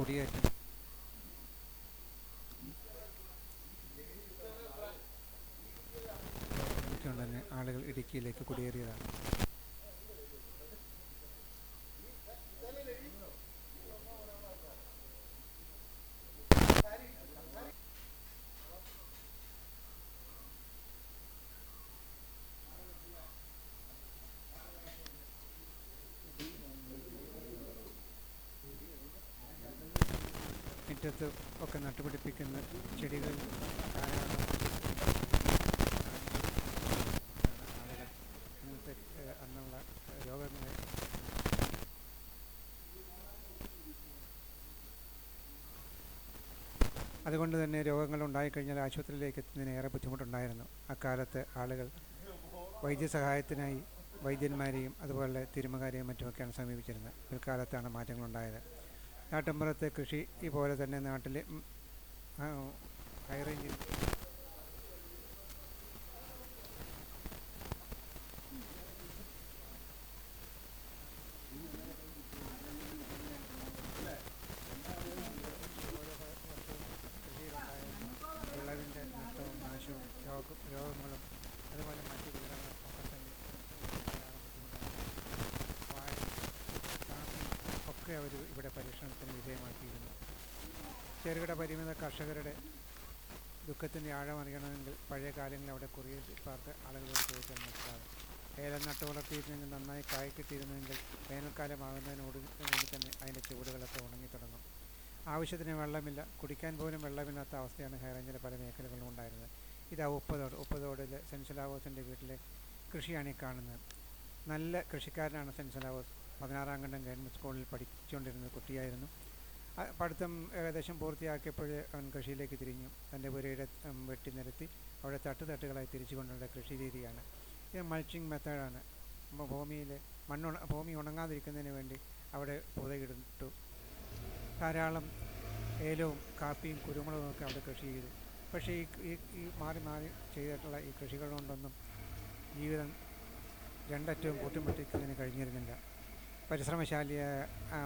കുടിയേറ്റം കൊണ്ട് തന്നെ ആളുകൾ ഇടുക്കിയിലേക്ക് കുടിയേറിയതാണ്. മുറ്റത്ത് ഒക്കെ നട്ടുപിടിപ്പിക്കുന്ന ചെടികൾ ധാരാളം ആളുകൾ ഇന്നത്തെ അന്നുള്ള രോഗങ്ങളെ അതുകൊണ്ട് തന്നെ രോഗങ്ങൾ ഉണ്ടായിക്കഴിഞ്ഞാൽ ആശുപത്രിയിലേക്ക് എത്തുന്നതിന് ഏറെ ബുദ്ധിമുട്ടുണ്ടായിരുന്നു. അക്കാലത്ത് ആളുകൾ വൈദ്യസഹായത്തിനായി വൈദ്യന്മാരെയും അതുപോലെ തിരുമകാരെയും മറ്റുമൊക്കെയാണ് സമീപിച്ചിരുന്നത്. പിൽക്കാലത്താണ് മാറ്റങ്ങളുണ്ടായത്. നാട്ടിൻപുറത്തെ കൃഷി പോലെ തന്നെ നാട്ടിലെ ഹൈ റേഞ്ചിൽ വിളവിൻ്റെ നഷ്ടവും നാശവും രോഗങ്ങളും അതുപോലെ മറ്റു വിളകളും ഒക്കെ തന്നെ വാഴ കാപ്പി ഒക്കെ അവർ ഇവിടെ പരീക്ഷണത്തിന് വിധേയമാക്കിയിരുന്നു. ചെറുകിട പരിമിത കർഷകരുടെ ദുഃഖത്തിൻ്റെ ആഴമറിയണമെങ്കിൽ പഴയ കാലങ്ങളിൽ അവിടെ കുറിയിൽ പാർത്ത് ആളുകളോട് ചോദിച്ചാൽ മനസ്സിലാകും. ഏലം നട്ട് വളർത്തിയിരുന്നെങ്കിൽ നന്നായി കായ് കിട്ടിയിരുന്നെങ്കിൽ വേനൽക്കാലമാകുന്നതിനോട് തന്നെ അതിൻ്റെ ചുവടുകളൊക്കെ ഉണങ്ങിത്തുടങ്ങും. ആവശ്യത്തിന് വെള്ളമില്ല, കുടിക്കാൻ പോലും വെള്ളമില്ലാത്ത അവസ്ഥയാണ് ഹൈ റേഞ്ചിലെ പല മേഖലകളിലും ഉണ്ടായിരുന്നത്. ഇതാ ഉപ്പതോടിലെ സെൻസലാവോസിൻ്റെ വീട്ടിലെ കൃഷിയാണ് ഈ കാണുന്നത്. നല്ല കൃഷിക്കാരനാണ് സെൻസലാവോസ്. 16ാം ഖണ്ഡം ഗവൺമെൻറ് സ്കൂളിൽ പഠിച്ചുകൊണ്ടിരുന്ന കുട്ടിയായിരുന്നു. പഠിത്തം ഏകദേശം പൂർത്തിയാക്കിയപ്പോൾ അവൻ കൃഷിയിലേക്ക് തിരിഞ്ഞു. തൻ്റെ പുരയുടെ വെട്ടി നിരത്തി അവിടെ തട്ടുകളായി തിരിച്ചു കൊണ്ടുള്ള കൃഷി രീതിയാണ് ഇത്. മൾച്ചിങ് മെത്തേഡാണ്. ഭൂമി ഉണങ്ങാതിരിക്കുന്നതിന് വേണ്ടി അവിടെ പുതയിട്ടു. ധാരാളം ഏലവും കാപ്പിയും കുരുമുളകും ഒക്കെ അവിടെ കൃഷി ചെയ്തു. പക്ഷേ ഈ മാറി ചെയ്തിട്ടുള്ള ഈ കൃഷികൾ കൊണ്ടൊന്നും ജീവിതം രണ്ടറ്റവും കൂട്ടിമുട്ടിക്കുന്നതിന് കഴിഞ്ഞിരുന്നില്ല. പരിശ്രമശാലിയായ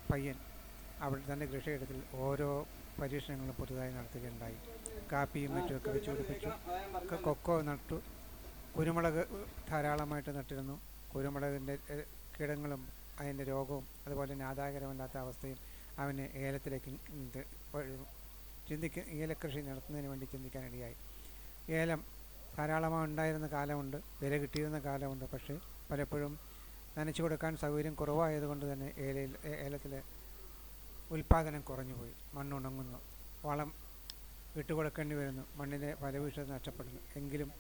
പയ്യൻ അവിടെ തൻ്റെ കൃഷിയിടത്തിൽ ഓരോ പരീക്ഷണങ്ങളും പുതുതായി നടത്തുകയുണ്ടായി. കാപ്പിയും മറ്റുമൊക്കെ വെച്ച് പിടിപ്പിച്ചു. കൊക്കോ നട്ടു. കുരുമുളക് ധാരാളമായിട്ട് നട്ടിരുന്നു. കുരുമുളകിൻ്റെ കീടങ്ങളും അതിൻ്റെ രോഗവും അതുപോലെ തന്നെ ആദായകരമല്ലാത്ത അവസ്ഥയും അവന് ഏലത്തിലേക്ക് ഏലക്കൃഷി നടത്തുന്നതിന് വേണ്ടി ചിന്തിക്കാനിടയായി. ഏലം ധാരാളമായി ഉണ്ടായിരുന്ന കാലമുണ്ട്, വില കിട്ടിയിരുന്ന കാലമുണ്ട്. പക്ഷേ പലപ്പോഴും നനച്ചു കൊടുക്കാൻ സൗകര്യം കുറവായതുകൊണ്ട് തന്നെ ഏലത്തിലെ ഉൽപ്പാദനം കുറഞ്ഞുപോയി. മണ്ണുണങ്ങുന്നു, വളം വിട്ടുകൊടുക്കേണ്ടി വരുന്നു, മണ്ണിൻ്റെ ഫലഭൂയിഷ്ഠത നഷ്ടപ്പെടുന്നു. എങ്കിലും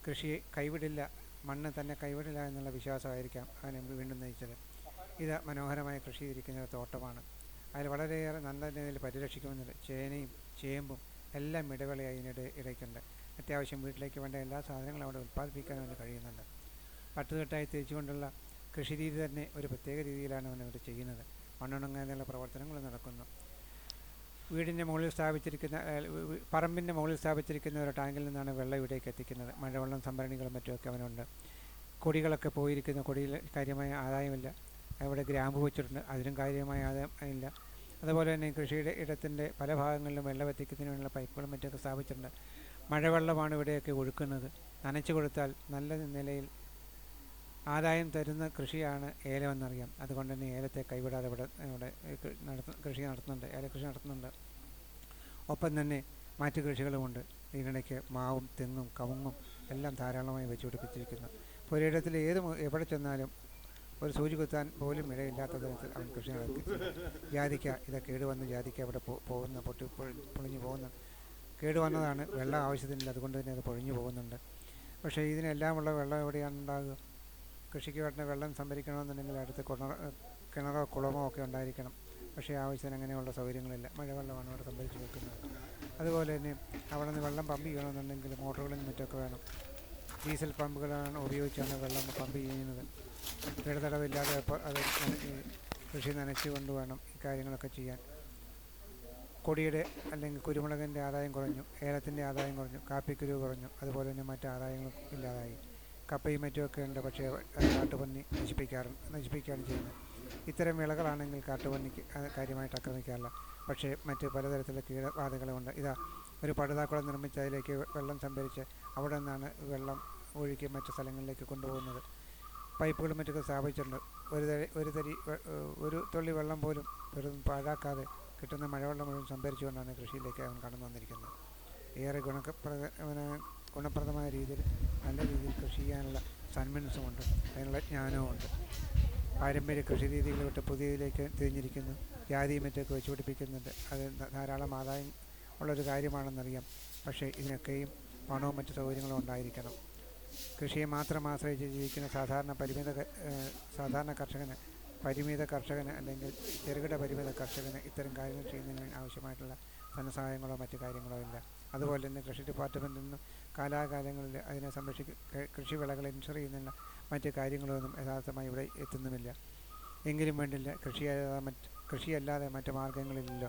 കൃഷിയെ കൈവിടില്ല, മണ്ണ് തന്നെ കൈവിടില്ല എന്നുള്ള വിശ്വാസമായിരിക്കാം അവനെ വീണ്ടും നയിച്ചത്. ഇത് മനോഹരമായ കൃഷി ഇരിക്കുന്ന തോട്ടമാണ്. അതിൽ വളരെയേറെ നല്ല രീതിയിൽ പരിരക്ഷിക്കുമെന്നുണ്ട്. ചേനയും ചേമ്പും എല്ലാം ഇടവേളയായി ഇടയ്ക്കുണ്ട്. അത്യാവശ്യം വീട്ടിലേക്ക് വേണ്ട എല്ലാ സാധനങ്ങളും അവിടെ ഉൽപ്പാദിപ്പിക്കാൻ അവന് കഴിയുന്നുണ്ട്. തട്ടുതട്ടായി തിരിച്ചുകൊണ്ടുള്ള കൃഷി രീതി തന്നെ ഒരു പ്രത്യേക രീതിയിലാണ് അവനവിടെ ചെയ്യുന്നത്. മണ്ണുണങ്ങാനുള്ള പ്രവർത്തനങ്ങൾ നടക്കുന്നു. വീടിൻ്റെ മുകളിൽ പറമ്പിൻ്റെ മുകളിൽ സ്ഥാപിച്ചിരിക്കുന്ന ഒരു ടാങ്കിൽ നിന്നാണ് വെള്ളം ഇവിടേക്ക് എത്തിക്കുന്നത്. മഴവെള്ളം സംഭരണികളും മറ്റുമൊക്കെ അവനുണ്ട്. കൊടികളൊക്കെ പോയിരിക്കുന്ന കൊടിയിൽ കാര്യമായ ആദായമില്ല. അവിടെ ഗ്രാമ്പു വെച്ചിട്ടുണ്ട്, അതിനും കാര്യമായ ആദായം ഇല്ല. അതുപോലെ തന്നെ കൃഷിയുടെ ഇടത്തിൻ്റെ പല ഭാഗങ്ങളിലും വെള്ളം എത്തിക്കുന്നതിന് വേണ്ടിയുള്ള പൈപ്പുകളും മറ്റൊക്കെ സ്ഥാപിച്ചിട്ടുണ്ട്. മഴവെള്ളമാണ് ഇവിടെയൊക്കെ ഒഴുക്കുന്നത്. നനച്ചു കൊടുത്താൽ നല്ല നിലയിൽ ആദായം തരുന്ന കൃഷിയാണ് ഏലമെന്നറിയാം. അതുകൊണ്ട് തന്നെ ഏലത്തെ കൈവിടാതെ ഇവിടെ കൃഷി നടത്തുന്നുണ്ട്, ഏലകൃഷി നടത്തുന്നുണ്ട്. ഒപ്പം തന്നെ മറ്റു കൃഷികളുമുണ്ട്. ഇതിനിടയ്ക്ക് മാവും തെങ്ങും കവുങ്ങും എല്ലാം ധാരാളമായി വെച്ചുപിടിപ്പിച്ചിരിക്കുന്നു. പുരയിടത്തിൽ എവിടെ ചെന്നാലും ഒരു സൂചി കുത്താൻ പോലും ഇടയില്ലാത്ത തരത്തിൽ അവൻ കൃഷി നടത്തി. ജാതിക്ക ഇതൊക്കെ കേടുവന്ന് ജാതിക്ക അവിടെ പൊളിഞ്ഞു പോകുന്നു. കേടുവന്നതാണ്, വെള്ളം ആവശ്യത്തിനില്ല, അതുകൊണ്ട് തന്നെ അത് പൊഴിഞ്ഞു പോകുന്നുണ്ട്. പക്ഷേ ഇതിനെല്ലാമുള്ള വെള്ളം എവിടെയാണ് ഉണ്ടാകുക? കൃഷിക്ക് വേണ്ട വെള്ളം സംഭരിക്കണമെന്നുണ്ടെങ്കിൽ അടുത്ത് കിണറോ കുളമോ ഒക്കെ ഉണ്ടായിരിക്കണം. പക്ഷേ ആവശ്യത്തിന് അങ്ങനെയുള്ള സൗകര്യങ്ങളില്ല. മഴവെള്ളമാണ് അവിടെ സംഭരിച്ച് വെക്കുന്നത്. അതുപോലെ തന്നെ അവിടെ നിന്ന് വെള്ളം പമ്പ് ചെയ്യണമെന്നുണ്ടെങ്കിൽ മോട്ടോറുകളിൽ മറ്റൊക്കെ വേണം. ഡീസൽ പമ്പുകളാണ് ഉപയോഗിച്ചാണ് വെള്ളം പമ്പ് ചെയ്യുന്നത്. ഇടതടവില്ലാതെ അത് കൃഷി നനച്ചുകൊണ്ട് വേണം ഈ കാര്യങ്ങളൊക്കെ ചെയ്യാൻ. കൊടിയുടെ അല്ലെങ്കിൽ കുരുമുളകിൻ്റെ ആദായം കുറഞ്ഞു, ഏലത്തിൻ്റെ ആദായം കുറഞ്ഞു, കാപ്പിക്കുരു കുറഞ്ഞു, അതുപോലെ തന്നെ മറ്റ് ആദായങ്ങളും ഇല്ലാതായി. കപ്പയും മറ്റുമൊക്കെ ഉണ്ട്, പക്ഷേ അത് കാട്ടുപന്നി നശിപ്പിക്കുകയാണ് ചെയ്യുന്നത്. ഇത്തരം വിളകളാണെങ്കിൽ കാട്ടുപന്നിക്ക് കാര്യമായിട്ട് ആക്രമിക്കാറില്ല. പക്ഷേ മറ്റ് പലതരത്തിലുള്ള കീടബാധകളുമുണ്ട്. ഇതാ ഒരു പടുതാക്കുളം നിർമ്മിച്ച് അതിലേക്ക് വെള്ളം സംഭരിച്ച് അവിടെ നിന്നാണ് വെള്ളം ഒഴുക്കി മറ്റ് സ്ഥലങ്ങളിലേക്ക് കൊണ്ടുപോകുന്നത്. പൈപ്പുകളും മറ്റൊക്കെ സ്ഥാപിച്ചിട്ടുണ്ട്. ഒരു തുള്ളി വെള്ളം പോലും വെറും പാഴാക്കാതെ കിട്ടുന്ന മഴവെള്ളം മുഴുവൻ സംഭരിച്ചുകൊണ്ടാണ് കൃഷിയിലേക്ക് അവൻ കടന്നു വന്നിരിക്കുന്നത്. ഏറെ ഗുണപ്രദമായ രീതിയിൽ നല്ല രീതിയിൽ കൃഷി ചെയ്യാനുള്ള സന്മനസ്സുമുണ്ട്, അതിനുള്ള ജ്ഞാനവുമുണ്ട്. പാരമ്പര്യ കൃഷി രീതികൾ വിട്ട് പുതിയതിലേക്ക് തിരിഞ്ഞിരിക്കുന്നു. ജാതിയും മറ്റൊക്കെ വെച്ച് പിടിപ്പിക്കുന്നുണ്ട്. അത് ധാരാളം ആദായം ഉള്ളൊരു കാര്യമാണെന്നറിയാം. പക്ഷേ ഇതിനൊക്കെയും പണവും മറ്റ് സൗകര്യങ്ങളും ഉണ്ടായിരിക്കണം. കൃഷിയെ മാത്രം ആശ്രയിച്ച് ജീവിക്കുന്ന സാധാരണ പരിമിത കർഷകന് അല്ലെങ്കിൽ ചെറുകിട പരിമിത കർഷകന് ഇത്തരം കാര്യങ്ങൾ ചെയ്യുന്നതിന് ആവശ്യമായിട്ടുള്ള ധനസഹായങ്ങളോ മറ്റു കാര്യങ്ങളോ ഇല്ല. അതുപോലെ തന്നെ കൃഷി ഡിപ്പാർട്ട്മെൻറ്റിൽ നിന്നും കാലാകാലങ്ങളിൽ അതിനെ കൃഷി വിളകളെ ഇൻഷുർ ചെയ്യുന്നതിനുള്ള മറ്റ് കാര്യങ്ങളൊന്നും യഥാർത്ഥമായി ഇവിടെ എത്തുന്നുമില്ല. എങ്കിലും വേണ്ടില്ല, കൃഷിയല്ലാതെ മറ്റ് മാർഗ്ഗങ്ങളില്ലല്ലോ.